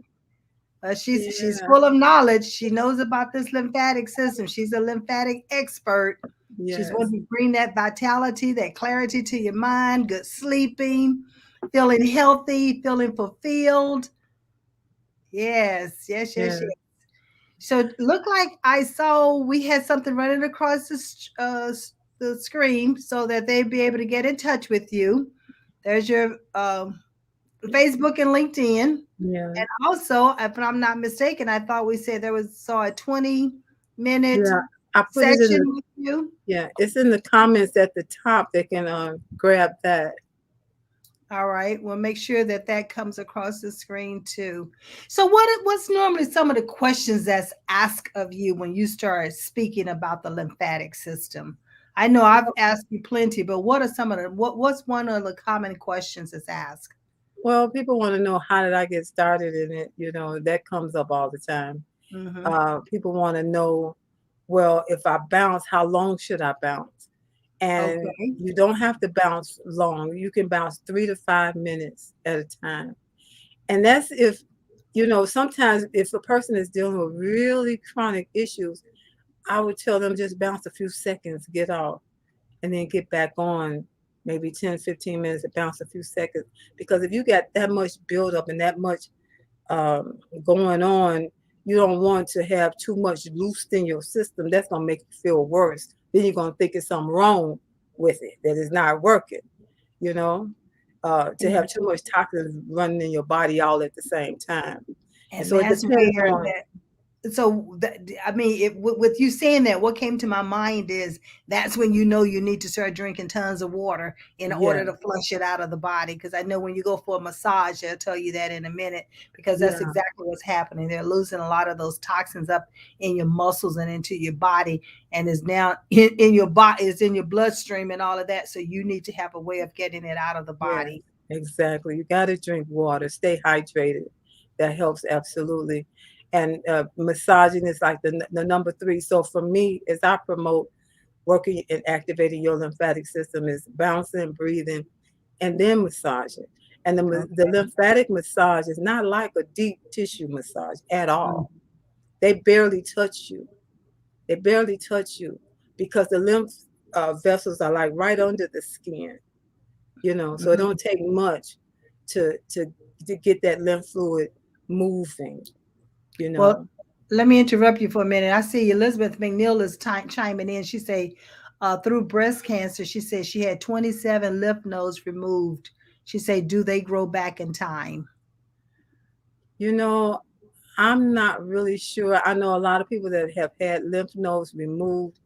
She's yeah, full of knowledge. She knows about this lymphatic system. She's a lymphatic expert. She's yes, going to bring that vitality, that clarity to your mind, good sleeping, feeling healthy, feeling fulfilled. Yes, yes, yes, yeah, yes. So look like I saw we had something running across the screen so that they'd be able to get in touch with you. There's your Facebook and LinkedIn. yeah, And also, if I'm not mistaken, I thought we said there was saw a 20-minute yeah. I put it in session the with you. Yeah, it's in the comments at the top. They can grab that. All right. We'll make sure that that comes across the screen too. So, what's normally some of the questions that's asked of you when you start speaking about the lymphatic system? I know I've asked you plenty, but what are some of the what's one of the common questions that's asked? Well, people want to know how did I get started in it. That comes up all the time. Hmm. People want to know, well, if I bounce, how long should I bounce? And Okay. you don't have to bounce long. You can bounce 3 to 5 minutes at a time. And that's if, sometimes if a person is dealing with really chronic issues, I would tell them just bounce a few seconds, get off. and then get back on maybe 10, 15 minutes and bounce a few seconds. Because if you got that much buildup and that much going on, you don't want to have too much loose in your system. That's going to make you feel worse. Then you're going to think it's something wrong with it, that it's not working, you know, to have too much toxins running in your body all at the same time. And And so it that's depends where on, that so I mean, with you saying that, what came to my mind is that's when you know you need to start drinking tons of water in yeah, order to flush it out of the body. Because I know when you go for a massage, they'll tell you that in a minute, because that's yeah, exactly what's happening. They're losing a lot of those toxins up in your muscles and into your body, and is now in your body, is in your bloodstream and all of that. So you need to have a way of getting it out of the yeah, body. exactly. You got to drink water, stay hydrated. That helps absolutely. And massaging is like the number three. So for me, as I promote working and activating your lymphatic system, is bouncing, breathing, and then massaging. And the Okay. lymphatic massage is not like a deep tissue massage at Mm, all. They barely touch you. They barely touch you because the lymph vessels are like right under the skin, so it mhm. don't take much to to to get that lymph fluid moving, you Well, know. let me interrupt you for a minute. I see Elizabeth McNeil is chiming in. She say, through breast cancer, she said she had 27 lymph nodes removed. She say, do they grow back in time? You know, I'm not really sure. I know a lot of people that have had lymph nodes removed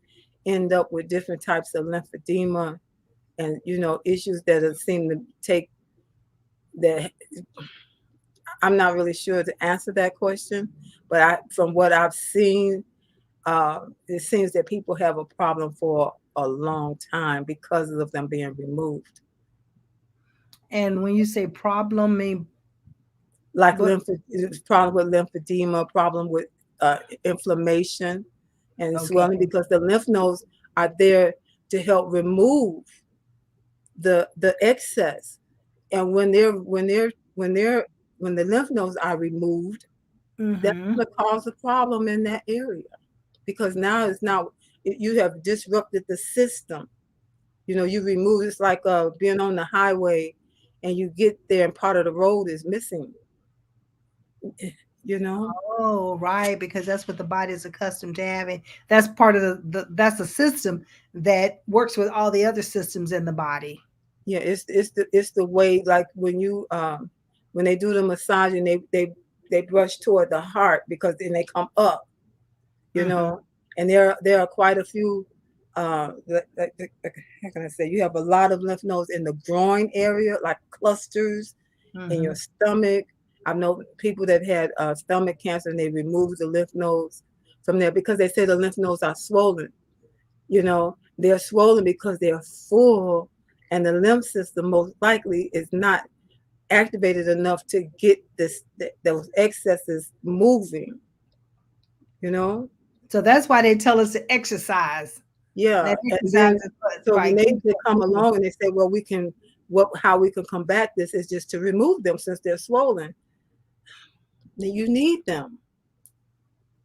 end up with different types of lymphedema and issues that seem to take that. I'm not really sure to answer that question, but from what I've seen, it seems that people have a problem for a long time because of them being removed. And when you say problem, mean Like what? problem with lymphedema, problem with inflammation and swelling, Okay. because the lymph nodes are there to help remove the excess. And when the lymph nodes are removed, that's Mm-hmm. going to cause a problem in that area, because now it's now you have disrupted the system. You remove, it's like being on the highway and you get there and part of the road is missing, you know? Oh, right, because that's what the body is accustomed to having. That's part of that's a system that works with all the other systems in the body. Yeah, it's the way, like when they do the massage and they brush toward the heart, because then they come up, you Mm-hmm. know, and there are quite a few how can I say, you have a lot of lymph nodes in the groin area, like clusters in Mm-hmm. your stomach. I know people that had stomach cancer and they removed the lymph nodes from there because they say the lymph nodes are swollen. They're swollen because they're full, and the lymph system most likely is not activated enough to get those excesses moving. You know, So that's why they tell us to exercise. yeah. That And exercise then is what, so when right, they, keep they come moving. along and they say, well, we can how we can combat this is just to remove them since they're swollen. Then you need them.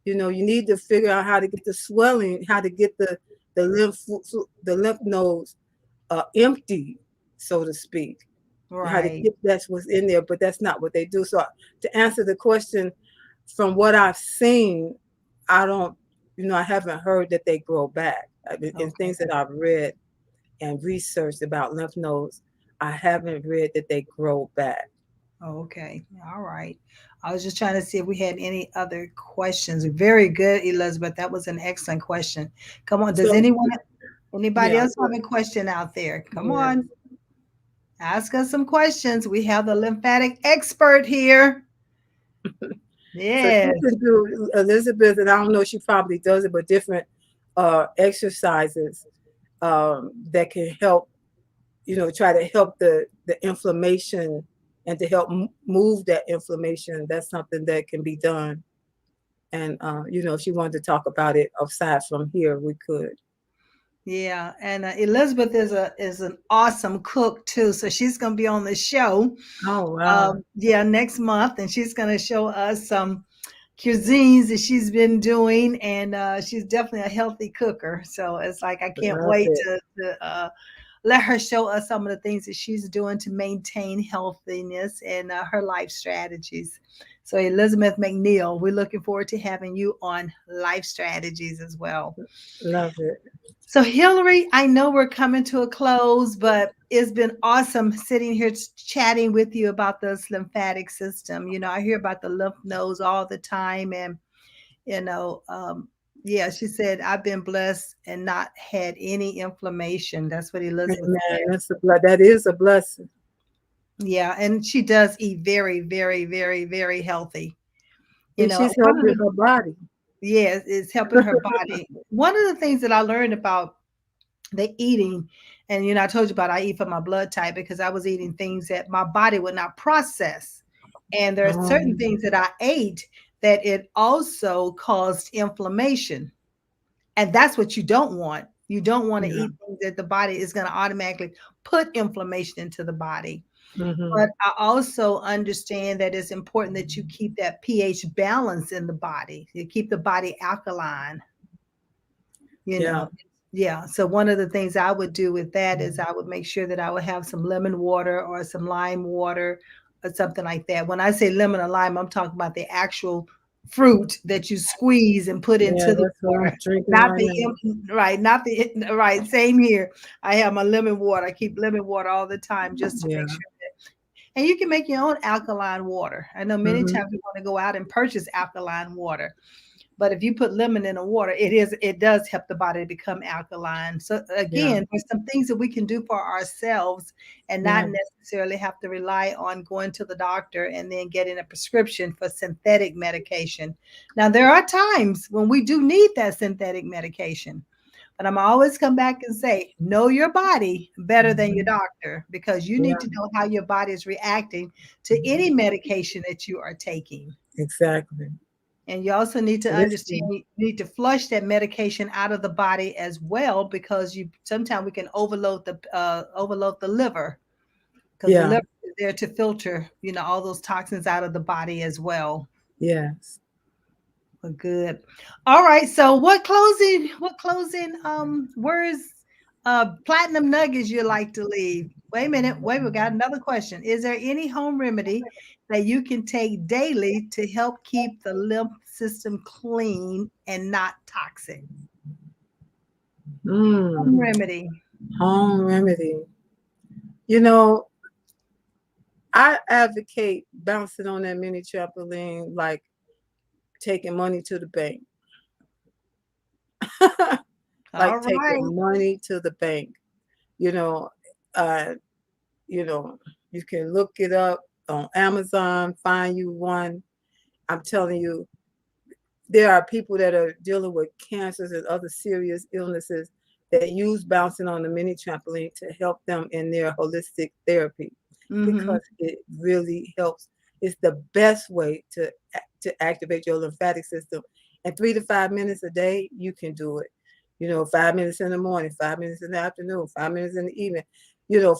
You need to figure out how to get the swelling, how to get the lymph nodes empty, so to speak. How to Right. get that's what's in there, but that's not what they do. So to answer the question, from what I've seen, I don't, I haven't heard that they grow back. I mean, in Okay. things that I've read and researched about lymph nodes, I haven't read that they grow back. Okay. All right. I was just trying to see if we had any other questions. Very good, Elizabeth. That was an excellent question. Come on. Does So anybody yeah, else have a question out there? Come yeah. on. Ask us some questions. We have the lymphatic expert here. So she Yes. can do, Elizabeth, and I don't know, she probably does it, but different exercises that can help, try to help the inflammation and to help move that inflammation. That's something that can be done. And if she wanted to talk about it aside from here, we could. Yeah, and Elizabeth is an awesome cook too. So she's going to be on the show. Oh wow. Yeah, next month, and she's going to show us some cuisines that she's been doing, and she's definitely a healthy cooker. So it's like I can't Love wait it. to let her show us some of the things that she's doing to maintain healthiness and her life strategies. So Elizabeth McNeil, we're looking forward to having you on Life Strategies as well. Love it. So, Hillary, I know we're coming to a close, but it's been awesome sitting here chatting with you about this lymphatic system. I hear about the lymph nodes all the time. And, you know, um, yeah, she said, I've been blessed and not had any inflammation. That's what Elizabeth Amen. said. That is a blessing. Yeah. And she does eat very, very, very, very healthy. You And know, she's one of helping the, her body. yeah, it's helping her body. One of the things that I learned about the eating, and I told you about I eat for my blood type because I was eating things that my body would not process, and there are certain Um, things that I ate that it also caused inflammation, and that's what you don't want. You don't want to yeah. eat things that the body is going to automatically put inflammation into the body. Hmm. But I also understand that it's important that you keep that pH balance in the body. You keep the body alkaline, you Yeah. know. Yeah, so one of the things I would do with that is I would make sure that I would have some lemon water or some lime water or something like that. When I say lemon or lime, I'm talking about the actual fruit that you squeeze and put Yeah, into the that's what I'm water, drinking not right the now. right, not the right. Same here. I have my lemon water. I keep lemon water all the time just to Yeah. make sure that. And you can make your own alkaline water. I know many Hmm. times you want to go out and purchase alkaline water, but if you put lemon in the water, it does help the body to become alkaline. So Yeah. again, there's some things that we can do for ourselves and not Yeah. necessarily have to rely on going to the doctor and then getting a prescription for synthetic medication. Now there are times when we do need that synthetic medication. But I'm always come back and say, know your body better than your Hmm. doctor because you need Yeah. to know how your body is reacting to any medication that you are taking. Exactly. And you also need to Listen. understand you need to flush that medication out of the body as well because you sometimes we can overload the liver because the Yeah. liver is there to filter all those toxins out of the body as well. Yes. Well, good. All right. So what closing words platinum nuggets you like to leave? Wait a minute. Wait, we got another question. Is there any home remedy that you can take daily to help keep the lymph system clean and not toxic? Home Mm. remedy. Home remedy. You know, I advocate bouncing on that mini trampoline like taking money to the bank. All Like right. taking money to the bank. You know, uh, you know, you can look it up on Amazon, find you one. I'm telling you, there are people that are dealing with cancers and other serious illnesses that use bouncing on the mini trampoline to help them in their holistic therapy Mm-hmm. because it really helps. It's the best way to activate your lymphatic system. And 3 to 5 minutes a day, you can do it. 5 minutes in the morning, 5 minutes in the afternoon, 5 minutes in the evening.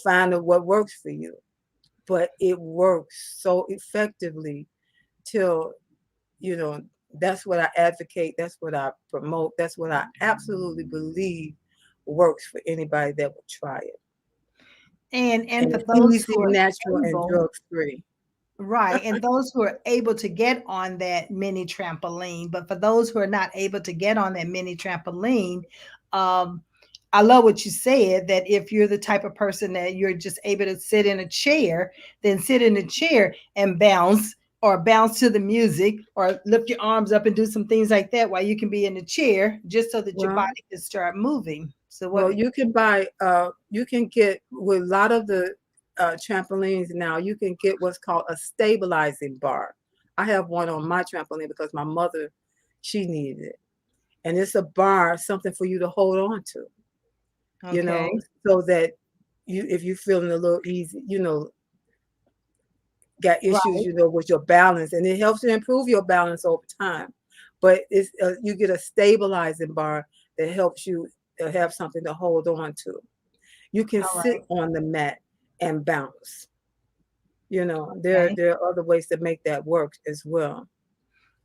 Find what works for you. But it works so effectively till you know, that's what I advocate. That's what I promote. That's what I absolutely believe works for anybody that will try it. And And for it's those easy, who are natural, and able, drug free. right. And those who are able to get on that mini trampoline, but for those who are not able to get on that mini trampoline, um, I love what you said that if you're the type of person that you're just able to sit in a chair, then sit in a chair and bounce or bounce to the music or lift your arms up and do some things like that while you can be in the chair just so that your Well, body can start moving. So what well, you can get with a lot of the trampolines now. You can get what's called a stabilizing bar. I have one on my trampoline because my mother, she needed it, and it's a bar, something for you to hold on to. you know, okay. so that if you're feeling a little easy, got issues, Right. with your balance, and it helps to improve your balance over time. But you get a stabilizing bar that helps you to have something to hold on to. You can All sit right. on the mat and bounce. There Okay. there are other ways to make that work as well.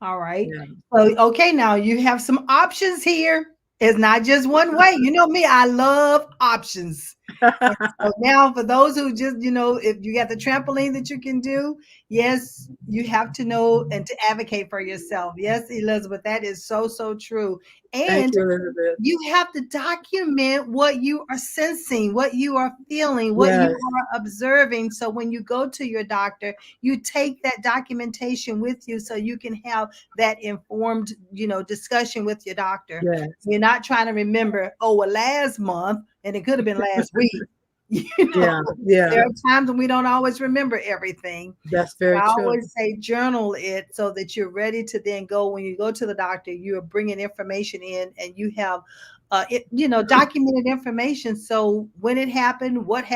All right. Yeah. So, okay, now you have some options here. It's not just one way. You know me, I love options. And so now, for those who just, if you got the trampoline that you can do, yes, you have to know and to advocate for yourself. Yes, Elizabeth, that is so, so true. Thank And you, Elizabeth. you have to document what you are sensing, what you are feeling, what you Yes, are observing. So when you go to your doctor, you take that documentation with you so you can have that informed, discussion with your doctor. yes. You're not trying to remember, oh, well, last month, and it could have been last week. You know, Yeah, yeah. there are times when we don't always remember everything. That's So very I true. always say journal it so that you're ready to then go when you go to the doctor, you are bringing information in and you have documented information. So when it happened, what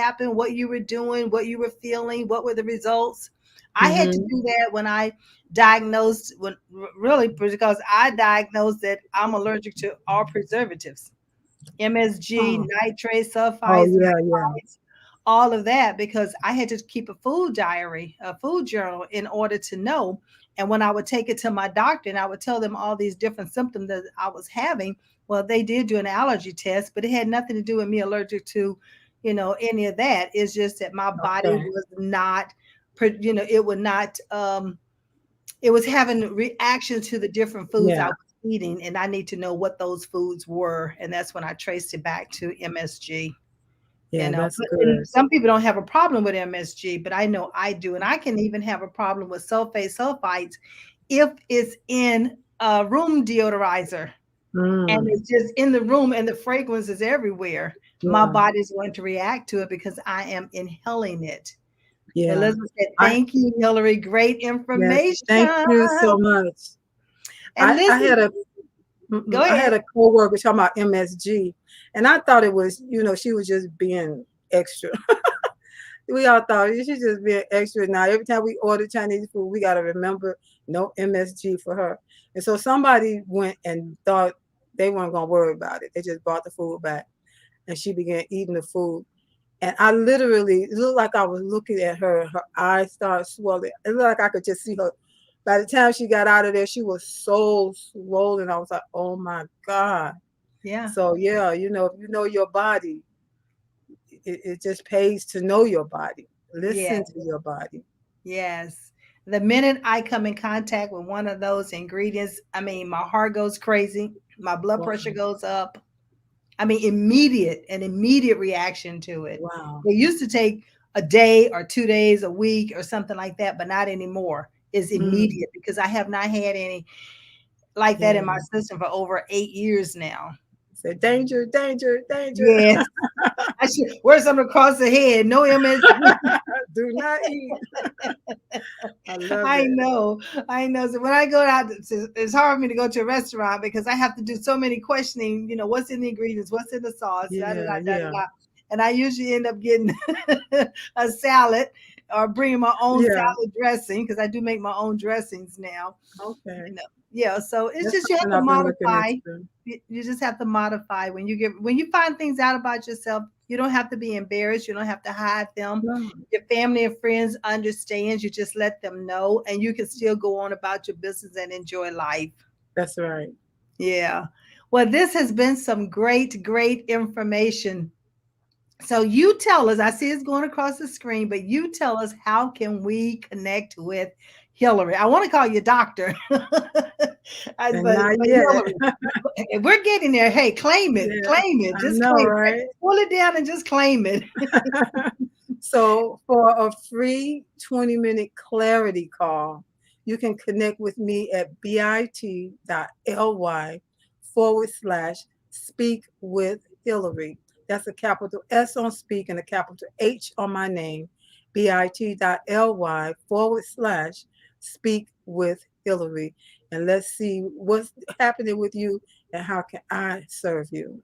you were doing, what you were feeling, what were the results. I had to Hmm. do that when I diagnosed when really because I diagnosed that I'm allergic to all preservatives. MSG, Oh, nitrates, oh, sulfites, yeah, yeah. all of that because I had to keep a food diary, a food journal in order to know. And when I would take it to my doctor and I would tell them all these different symptoms that I was having, well, they did do an allergy test, but it had nothing to do with me allergic to, any of that. It's just that my body Okay. was not, it would not, it was having reactions to the different foods I Yeah, was eating. And I need to know what those foods were. And that's when I traced it back to MSG. yeah, that's And good. some people don't have a problem with MSG, but I know I do. And I can even have a problem with sulfites if it's in a room deodorizer and Mm, it's just in the room and the fragrance is everywhere. My yeah, body's going to react to it because I am inhaling it. yeah. Elizabeth said, I thank you, Hillary. Great Yes, information. thank you so much. And I listen, had a go I had ahead. a coworker talking about MSG, and I thought it was, she was just being extra. We all thought she's just being extra. Now every time we order Chinese food, we got to remember no MSG for her. And so somebody went and thought they weren't gonna worry about it. They just brought the food back, and she began eating the food. And I literally, it looked like I was looking at her. Her eyes started swelling. It looked like I could just see her. By the time she got out of there, she was so swollen. I was like, oh my God. Yeah. So, yeah, if you know your body, it just pays to know your body. Yeah. Listen to your body. Yes. The minute I come in contact with one of those ingredients, I mean, my heart goes crazy, my blood Wow. pressure goes up. I mean, an immediate reaction to it. Wow. It used to take a day or 2 days, a week or something like that, but not anymore. It's Mm, immediate because I have not had any like that in yeah. my system for over 8 years now. Say danger, danger, danger. Yes. I should wear something across the head. No MSG. Do not eat. I love I it. know, I know. So when I go out, it's hard for me to go to a restaurant because I have to do so many questioning. What's in the ingredients, what's in the sauce, da da Yeah, da da yeah, da. And I usually end up getting a salad or bringing my own yeah. salad dressing because I do make my own dressings now. Okay. Yeah. So it's That's just you have something to I've been looking modify. into. You just have to modify when you find things out about yourself. You don't have to be embarrassed. You don't have to hide them. No, Your family and friends understand. You just let them know, and you can still go on about your business and enjoy life. that's right. Yeah. Well, this has been some great, great information. So you tell us, I see it's going across the screen, but you tell us how can we connect with Hillary? I want to call you doctor. And But not yet. Hillary, we're getting there. Hey, Yeah, claim it, I just know, claim it. right? Pull it down and just claim it. So for a free 20-minute clarity call, you can connect with me at bit.ly/speak with Hillary. That's a capital S on speak and a capital H on my name. bit.ly/speak with Hillary. And let's see what's happening with you and how can I serve you.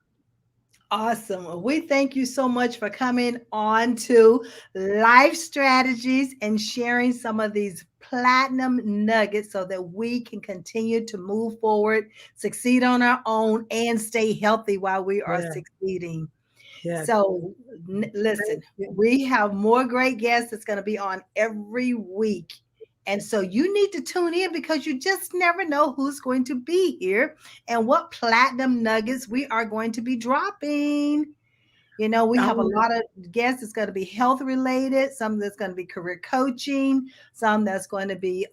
Awesome. Well, we thank you so much for coming on to Life Strategies and sharing some of these platinum nuggets so that we can continue to move forward, succeed on our own, and stay healthy while we are Yeah, succeeding. yeah. So, Thank listen, you. we have more great guests that's going to be on every week. And so you need to tune in because you just never know who's going to be here and what platinum nuggets we are going to be dropping. We have a Oh, lot of guests that's going to be health related, some that's going to be career coaching, some that's going to be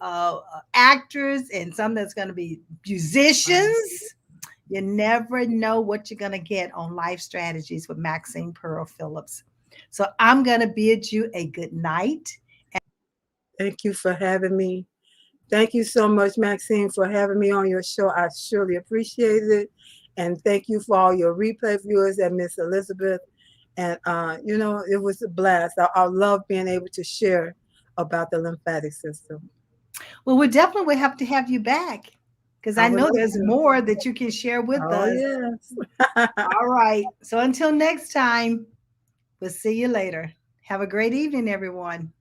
actors, and some that's going to be wow. musicians. You never know what you're going to get on Life Strategies with Maxine Pearl Phillips. So I'm going to bid you a good night. Thank you for having me. Thank you so much, Maxine, for having me on your show. I surely appreciate it. And thank you for all your replay viewers and Miss Elizabeth. And, it was a blast. I love being able to share about the lymphatic system. Well, we definitely will have to have you back because I I would know love there's to. more that you can share with Oh, us. yes. All right. So until next time, we'll see you later. Have a great evening, everyone.